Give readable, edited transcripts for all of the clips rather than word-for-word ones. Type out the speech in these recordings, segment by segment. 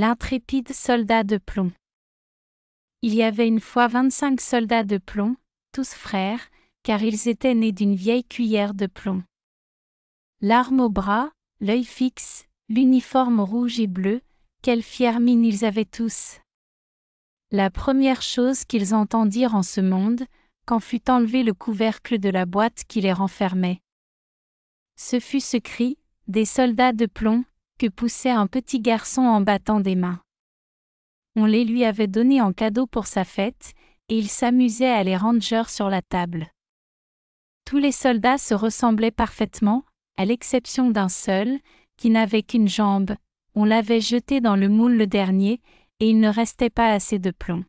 L'intrépide soldat de plomb. Il y avait une fois 25 soldats de plomb, tous frères, car ils étaient nés d'une vieille cuillère de plomb. L'arme au bras, l'œil fixe, l'uniforme rouge et bleu, quelle fière mine ils avaient tous. La première chose qu'ils entendirent en ce monde, quand fut enlevé le couvercle de la boîte qui les renfermait. Ce fut ce cri, des soldats de plomb, que poussait un petit garçon en battant des mains. On les lui avait donnés en cadeau pour sa fête, et il s'amusait à les ranger sur la table. Tous les soldats se ressemblaient parfaitement, à l'exception d'un seul, qui n'avait qu'une jambe. On l'avait jeté dans le moule le dernier, et il ne restait pas assez de plomb.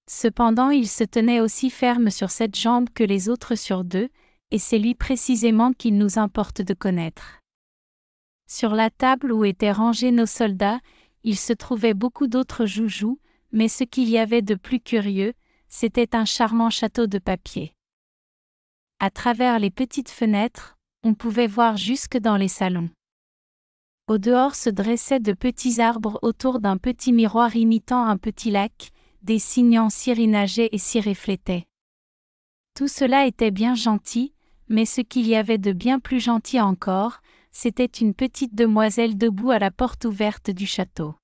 Cependant il se tenait aussi ferme sur cette jambe que les autres sur deux, et c'est lui précisément qu'il nous importe de connaître. Sur la table où étaient rangés nos soldats, il se trouvait beaucoup d'autres joujoux, mais ce qu'il y avait de plus curieux, c'était un charmant château de papier. À travers les petites fenêtres, on pouvait voir jusque dans les salons. Au dehors se dressaient de petits arbres autour d'un petit miroir imitant un petit lac, des cygnans s'y nageaient et s'y reflétaient. Tout cela était bien gentil, mais ce qu'il y avait de bien plus gentil encore, c'était une petite demoiselle debout à la porte ouverte du château.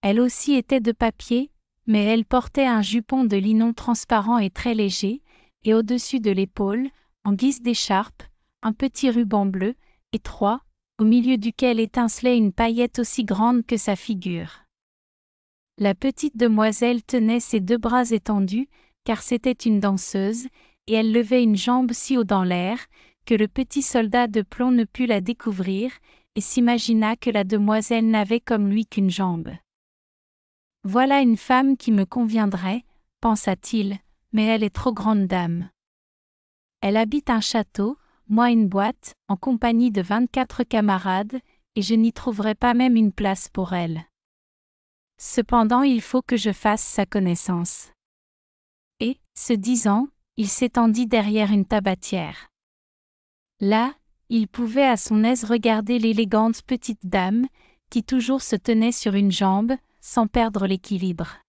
Elle aussi était de papier, mais elle portait un jupon de linon transparent et très léger, et au-dessus de l'épaule, en guise d'écharpe, un petit ruban bleu, étroit, au milieu duquel étincelait une paillette aussi grande que sa figure. La petite demoiselle tenait ses deux bras étendus, car c'était une danseuse, et elle levait une jambe si haut dans l'air, que le petit soldat de plomb ne put la découvrir, et s'imagina que la demoiselle n'avait comme lui qu'une jambe. « Voilà une femme qui me conviendrait, pensa-t-il, mais elle est trop grande dame. Elle habite un château, moi une boîte, en compagnie de 24 camarades, et je n'y trouverai pas même une place pour elle. Cependant il faut que je fasse sa connaissance. » Et, ce disant, il s'étendit derrière une tabatière. Là, il pouvait à son aise regarder l'élégante petite dame, qui toujours se tenait sur une jambe, sans perdre l'équilibre.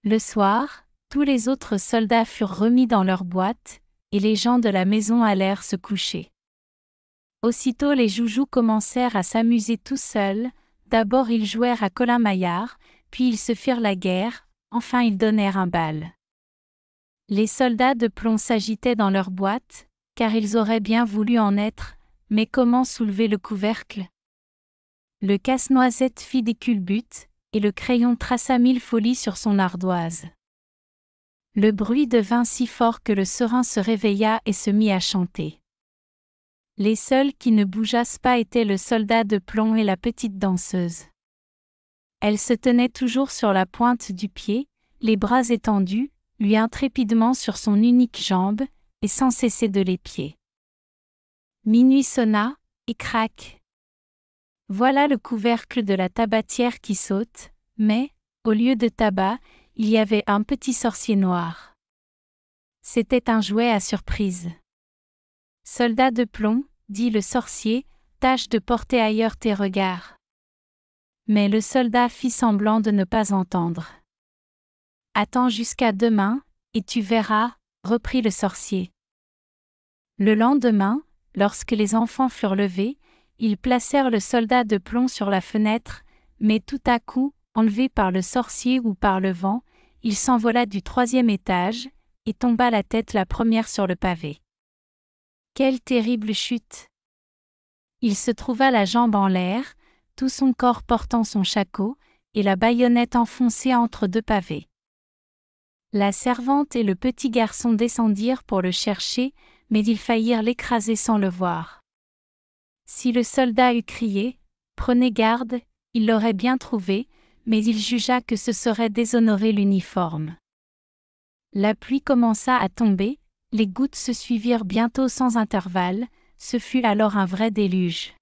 Le soir, tous les autres soldats furent remis dans leur boîte, et les gens de la maison allèrent se coucher. Aussitôt les joujoux commencèrent à s'amuser tout seuls, d'abord ils jouèrent à colin-maillard, puis ils se firent la guerre, enfin ils donnèrent un bal. Les soldats de plomb s'agitaient dans leur boîte, car ils auraient bien voulu en être, mais comment soulever le couvercle? Le casse-noisette fit des culbutes, et le crayon traça 1000 folies sur son ardoise. Le bruit devint si fort que le serin se réveilla et se mit à chanter. Les seuls qui ne bougeassent pas étaient le soldat de plomb et la petite danseuse. Elle se tenait toujours sur la pointe du pied, les bras étendus, lui intrépidement sur son unique jambe, et sans cesser de l'épier. Minuit sonna, et crac. Voilà le couvercle de la tabatière qui saute, mais, au lieu de tabac, il y avait un petit sorcier noir. C'était un jouet à surprise. « Soldat de plomb, dit le sorcier, tâche de porter ailleurs tes regards. » Mais le soldat fit semblant de ne pas entendre. « Attends jusqu'à demain, et tu verras, » reprit le sorcier. Le lendemain, lorsque les enfants furent levés, ils placèrent le soldat de plomb sur la fenêtre, mais tout à coup, enlevé par le sorcier ou par le vent, il s'envola du 3e étage, et tomba la tête la première sur le pavé. Quelle terrible chute! Il se trouva la jambe en l'air, tout son corps portant son shako, et la baïonnette enfoncée entre deux pavés. La servante et le petit garçon descendirent pour le chercher, mais ils faillirent l'écraser sans le voir. Si le soldat eût crié « Prenez garde », il l'aurait bien trouvé, mais il jugea que ce serait déshonorer l'uniforme. La pluie commença à tomber, les gouttes se suivirent bientôt sans intervalle, ce fut alors un vrai déluge.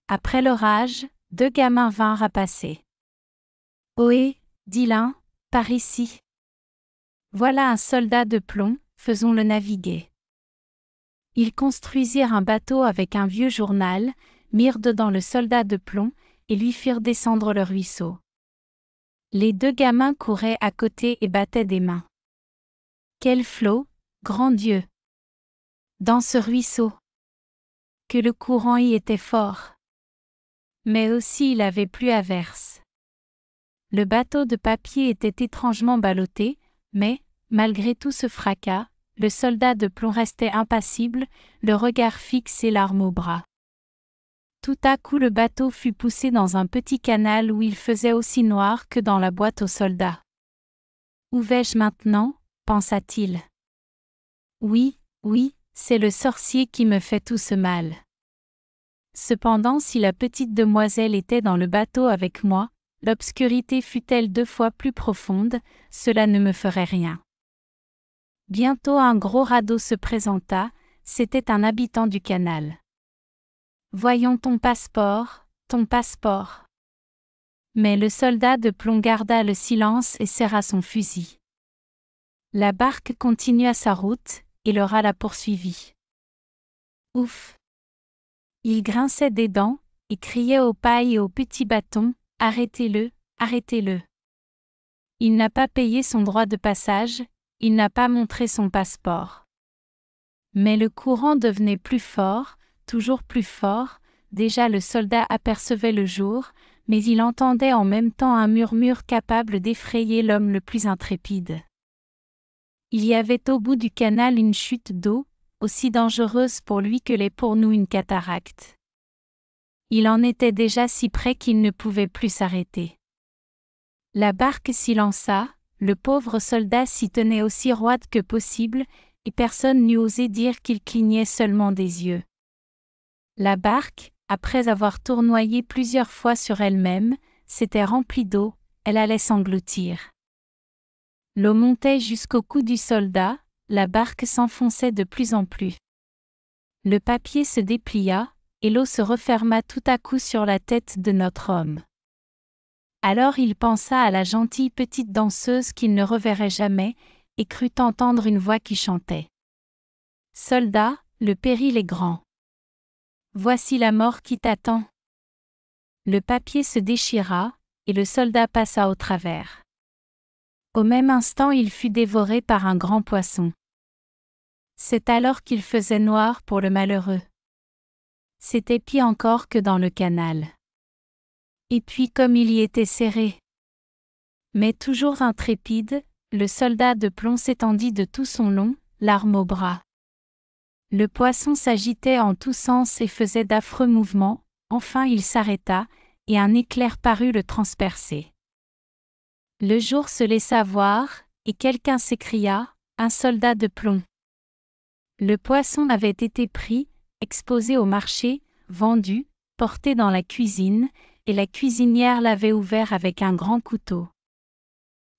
Après l'orage, 2 gamins vinrent à passer. « Ohé, dit l'un, par ici. Voilà un soldat de plomb, faisons-le naviguer. » Ils construisirent un bateau avec un vieux journal, mirent dedans le soldat de plomb, et lui firent descendre le ruisseau. Les 2 gamins couraient à côté et battaient des mains. Quel flot, grand Dieu! Dans ce ruisseau! Que le courant y était fort! Mais aussi il avait plu à verse. Le bateau de papier était étrangement ballotté, mais, malgré tout ce fracas, le soldat de plomb restait impassible, le regard fixe et l'arme au bras. Tout à coup le bateau fut poussé dans un petit canal où il faisait aussi noir que dans la boîte aux soldats. Où vais-je maintenant ? Pensa-t-il. Oui, oui, c'est le sorcier qui me fait tout ce mal. Cependant, si la petite demoiselle était dans le bateau avec moi, l'obscurité fût-elle 2 fois plus profonde, cela ne me ferait rien. Bientôt un gros radeau se présenta, c'était un habitant du canal. Voyons ton passeport, ton passeport. Mais le soldat de plomb garda le silence et serra son fusil. La barque continua sa route, et le rat la poursuivit. Ouf! Il grinçait des dents, et criait aux pailles et aux petits bâtons, « Arrêtez-le, arrêtez-le !» Il n'a pas payé son droit de passage, il n'a pas montré son passeport. Mais le courant devenait plus fort, toujours plus fort, déjà le soldat apercevait le jour, mais il entendait en même temps un murmure capable d'effrayer l'homme le plus intrépide. Il y avait au bout du canal une chute d'eau, aussi dangereuse pour lui que l'est pour nous une cataracte. Il en était déjà si près qu'il ne pouvait plus s'arrêter. La barque s'y lança, le pauvre soldat s'y tenait aussi roide que possible, et personne n'eût osé dire qu'il clignait seulement des yeux. La barque, après avoir tournoyé plusieurs fois sur elle-même, s'était remplie d'eau, elle allait s'engloutir. L'eau montait jusqu'au cou du soldat, la barque s'enfonçait de plus en plus. Le papier se déplia, et l'eau se referma tout à coup sur la tête de notre homme. Alors il pensa à la gentille petite danseuse qu'il ne reverrait jamais, et crut entendre une voix qui chantait. « Soldat, le péril est grand. Voici la mort qui t'attend. » Le papier se déchira, et le soldat passa au travers. Au même instant il fut dévoré par un grand poisson. C'est alors qu'il faisait noir pour le malheureux. C'était pire encore que dans le canal. Et puis comme il y était serré. Mais toujours intrépide, le soldat de plomb s'étendit de tout son long, l'arme au bras. Le poisson s'agitait en tous sens et faisait d'affreux mouvements, enfin il s'arrêta, et un éclair parut le transpercer. Le jour se laissa voir, et quelqu'un s'écria, « Un soldat de plomb !» Le poisson avait été pris, exposé au marché, vendu, porté dans la cuisine, et la cuisinière l'avait ouvert avec un grand couteau.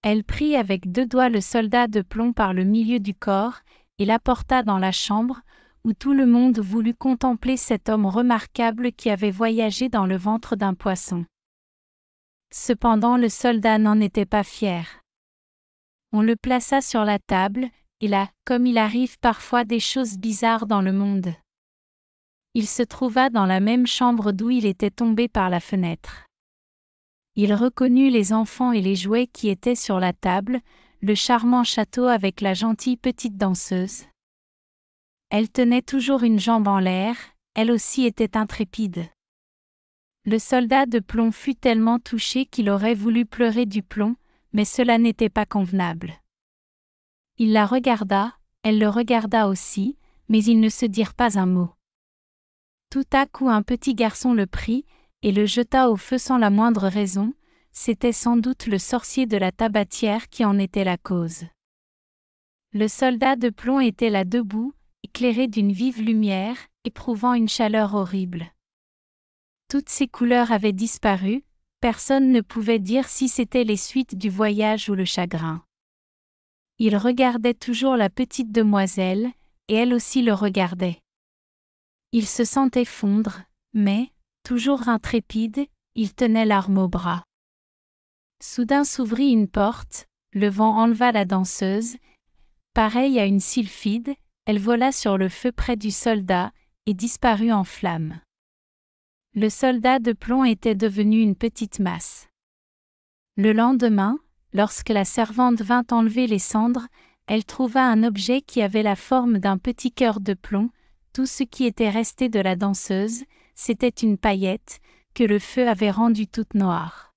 Elle prit avec 2 doigts le soldat de plomb par le milieu du corps, et l'apporta dans la chambre, où tout le monde voulut contempler cet homme remarquable qui avait voyagé dans le ventre d'un poisson. Cependant le soldat n'en était pas fier. On le plaça sur la table, et là, comme il arrive parfois des choses bizarres dans le monde. Il se trouva dans la même chambre d'où il était tombé par la fenêtre. Il reconnut les enfants et les jouets qui étaient sur la table, le charmant château avec la gentille petite danseuse. Elle tenait toujours une jambe en l'air, elle aussi était intrépide. Le soldat de plomb fut tellement touché qu'il aurait voulu pleurer du plomb, mais cela n'était pas convenable. Il la regarda, elle le regarda aussi, mais ils ne se dirent pas un mot. Tout à coup un petit garçon le prit, et le jeta au feu sans la moindre raison, c'était sans doute le sorcier de la tabatière qui en était la cause. Le soldat de plomb était là debout, éclairé d'une vive lumière, éprouvant une chaleur horrible. Toutes ses couleurs avaient disparu, personne ne pouvait dire si c'était les suites du voyage ou le chagrin. Il regardait toujours la petite demoiselle, et elle aussi le regardait. Il se sentait fondre, mais, toujours intrépide, il tenait l'arme au bras. Soudain s'ouvrit une porte, le vent enleva la danseuse. Pareille à une sylphide, elle vola sur le feu près du soldat, et disparut en flammes. Le soldat de plomb était devenu une petite masse. Le lendemain, lorsque la servante vint enlever les cendres, elle trouva un objet qui avait la forme d'un petit cœur de plomb. Tout ce qui était resté de la danseuse, c'était une paillette, que le feu avait rendue toute noire.